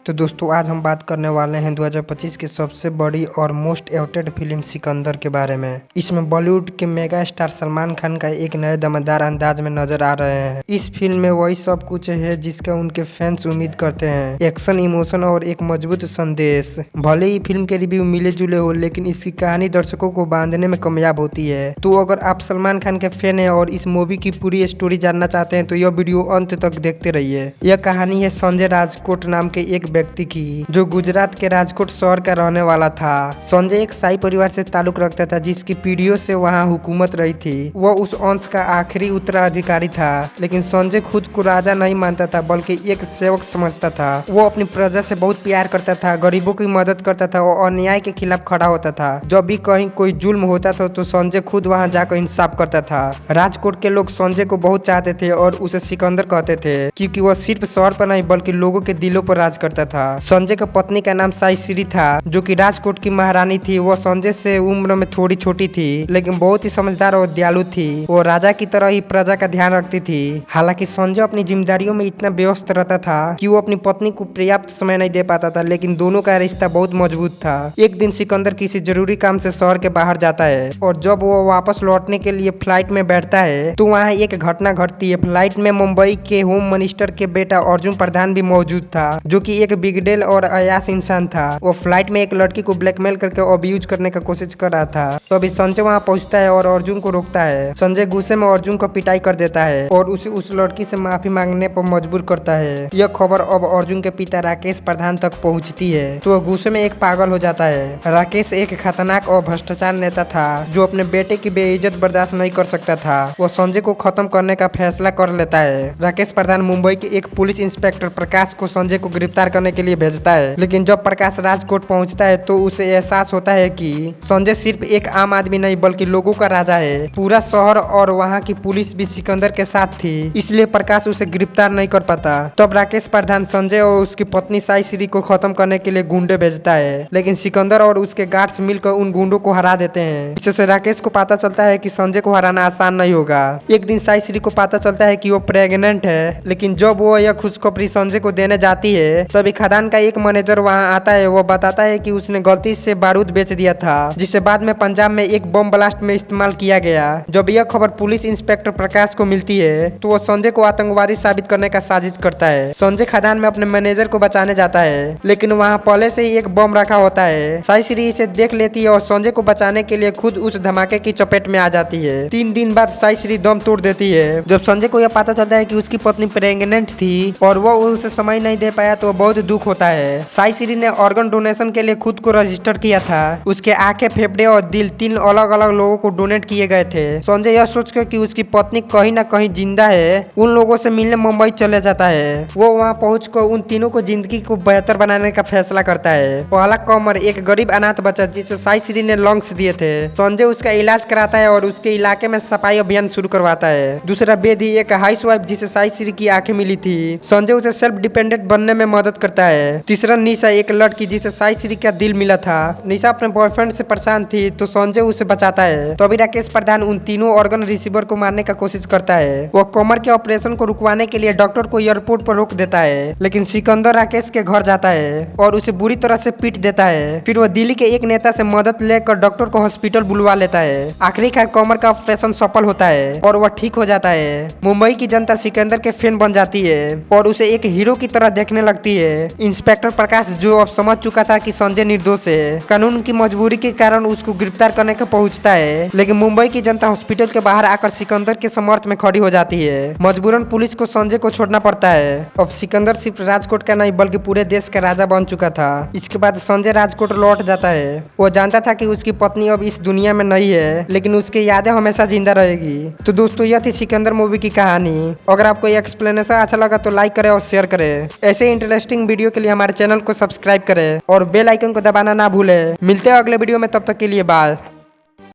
तो दोस्तों आज हम बात करने वाले हैं 2025 की सबसे बड़ी और मोस्ट एवटेड फिल्म सिकंदर के बारे में। इसमें बॉलीवुड के मेगा स्टार सलमान खान का एक नए दमदार अंदाज में नजर आ रहे हैं। इस फिल्म में वही सब कुछ है जिसका उनके फैंस उम्मीद करते हैं, एक्शन, इमोशन और एक मजबूत संदेश। भले ही फिल्म के रिव्यू मिले जुले हो, लेकिन इसकी कहानी दर्शकों को बांधने में कामयाब होती है। तो अगर आप सलमान खान के फैन हैं और इस मूवी की पूरी स्टोरी जानना चाहते हैं तो यह वीडियो अंत तक देखते रहिए। यह कहानी है संजय राजकोट नाम के एक व्यक्ति की, जो गुजरात के राजकोट शहर का रहने वाला था। संजय एक शाही परिवार से ताल्लुक रखता था जिसकी पीढ़ियों से वहां हुकूमत रही थी। वह उस अंश का आखिरी उत्तराधिकारी था, लेकिन संजय खुद को राजा नहीं मानता था बल्कि एक सेवक समझता था। वो अपनी प्रजा से बहुत प्यार करता था, गरीबों की मदद करता था और अन्याय के खिलाफ खड़ा होता था। जब भी कहीं कोई जुल्म होता था तो संजय खुद वहां जाकर इंसाफ करता था। राजकोट के लोग संजय को बहुत चाहते थे और उसे सिकंदर कहते थे, क्योंकि वह सिर्फ शहर पर नहीं बल्कि लोगों के दिलों पर राज करता था। संजय की पत्नी का नाम साई श्री था, जो कि राजकोट की महारानी थी। वह संजय से उम्र में थोड़ी छोटी थी, लेकिन बहुत ही समझदार और दयालु थी। वो राजा की तरह ही प्रजा का ध्यान रखती थी। हालांकि संजय अपनी जिम्मेदारियों में इतना व्यस्त रहता था कि वो अपनी पत्नी को पर्याप्त समय नहीं दे पाता था, लेकिन दोनों का रिश्ता बहुत मजबूत था। एक दिन सिकंदर किसी जरूरी काम से शहर के बाहर जाता है और जब वो वापस लौटने के लिए फ्लाइट में बैठता है तो वहाँ एक घटना घटती है। फ्लाइट में मुंबई के होम मिनिस्टर के बेटा अर्जुन प्रधान भी मौजूद था, जो कि एक बिगड़ेल और अयास इंसान था। वो फ्लाइट में एक लड़की को ब्लैकमेल करके अब्यूज करने का कोशिश कर रहा था। तो अभी संजय वहाँ पहुँचता है और अर्जुन को रोकता है। संजय गुस्से में अर्जुन को पिटाई कर देता है और उसे उस लड़की से माफी मांगने पर मजबूर करता है। यह खबर अब अर्जुन के पिता राकेश प्रधान तक पहुँचती है तो वह गुस्से में एक पागल हो जाता है। राकेश एक खतरनाक और भ्रष्टाचार नेता था जो अपने बेटे की बेइज्जत बर्दाश्त नहीं कर सकता था। वो संजय को खत्म करने का फैसला कर लेता है। राकेश प्रधान मुंबई के एक पुलिस इंस्पेक्टर प्रकाश को संजय को गिरफ्तार करने के लिए भेजता है, लेकिन जब प्रकाश राजकोट पहुंचता है तो उसे एहसास होता है कि संजय सिर्फ एक आम आदमी नहीं बल्कि लोगों का राजा है। पूरा शहर और वहाँ की पुलिस भी सिकंदर के साथ थी, इसलिए प्रकाश उसे गिरफ्तार नहीं कर पाता। तब राकेश प्रधान संजय और उसकी पत्नी साई श्री को खत्म करने के लिए गुंडे भेजता है, लेकिन सिकंदर और उसके गार्ड्स मिलकर उन गुंडों को हरा देते हैं। इससे राकेश को पता चलता है कि संजय को हराना आसान नहीं होगा। एक दिन साई श्री को पता चलता है कि वो प्रेग्नेंट है, लेकिन जब वो यह खुशखबरी संजय को देने जाती है तभी खदान का एक मैनेजर वहां आता है। वो बताता है कि उसने गलती से बारूद बेच दिया था, जिसे बाद में पंजाब में एक बम ब्लास्ट में इस्तेमाल किया गया। जब यह खबर पुलिस इंस्पेक्टर प्रकाश को मिलती है तो वो संजय को आतंकवादी साबित करने का साजिश करता है। संजय खदान में अपने मैनेजर को बचाने जाता है, लेकिन वहाँ पहले से ही एक बम रखा होता है। साई श्री इसे देख लेती है और संजय को बचाने के लिए खुद उस धमाके की चपेट में आ जाती है। 3 दिन बाद साई श्री दम तोड़ देती है। जब संजय को यह पता चलता है कि उसकी पत्नी प्रेग्नेंट थी और वो उसे समय नहीं दे पाया तो बहुत दुख होता है। साई श्री ने ऑर्गन डोनेशन के लिए खुद को रजिस्टर किया था। उसके आंखें, फेफड़े और दिल 3 अलग अलग लोगों को डोनेट किए गए थे। संजय यह सोचकर कि उसकी पत्नी कहीं ना कहीं जिंदा है, उन लोगों से मिलने मुंबई चले जाता है। वो वहाँ पहुंचकर उन तीनों को जिंदगी को बेहतर बनाने का फैसला करता है। पहला कमर एक गरीब अनाथ बच्चा जिसे साई श्री ने लंग्स दिए थे। संजय उसका इलाज कराता है और उसके इलाके में सफाई अभियान शुरू करवाता है। दूसरा बेदी एक हाउसवाइफ जिसे साई श्री की आंखें मिली थी। संजय उसे सेल्फ डिपेंडेंट बनने में मदद करता है। तीसरा निशा एक लड़की जिसे साई श्री का दिल मिला था। निशा अपने बॉयफ्रेंड से परेशान थी तो संजय उसे बचाता है। तभी राकेश प्रधान उन तीनों ऑर्गन रिसीवर को मारने का कोशिश करता है। वो कमर के ऑपरेशन को रुकवाने के लिए डॉक्टर को एयरपोर्ट पर रोक देता है, लेकिन सिकंदर राकेश के घर जाता है और उसे बुरी तरह से पीट देता है। फिर वह दिल्ली के एक नेता से मदद लेकर डॉक्टर को हॉस्पिटल बुलवा लेता है। आखिरकार कमर का ऑपरेशन सफल होता है और वह ठीक हो जाता है। मुंबई की जनता सिकंदर के फैन बन जाती है और उसे एक हीरो की तरह देखने लगती है। इंस्पेक्टर प्रकाश, जो अब समझ चुका था कि संजय निर्दोष है, कानून की मजबूरी के कारण उसको गिरफ्तार करने का पहुंचता है, लेकिन मुंबई की जनता हॉस्पिटल के बाहर आकर सिकंदर के समर्थ में खड़ी हो जाती है। मजबूरन पुलिस को संजय को छोड़ना पड़ता है। अब सिकंदर सिर्फ राजकोट का नहीं बल्कि पूरे देश का राजा बन चुका था। इसके बाद संजय राजकोट लौट जाता है। वो जानता था कि उसकी पत्नी अब इस दुनिया में नहीं है, लेकिन उसकी यादें हमेशा जिंदा रहेगी। तो दोस्तों यह थी सिकंदर मूवी की कहानी। अगर आपको ये एक्सप्लेनेशन अच्छा लगा तो लाइक करें और शेयर करें। ऐसे इंटरेस्टिंग वीडियो के लिए हमारे चैनल को सब्सक्राइब करें और बेल आइकन को दबाना ना भूलें। मिलते हैं अगले वीडियो में, तब तक के लिए बाय।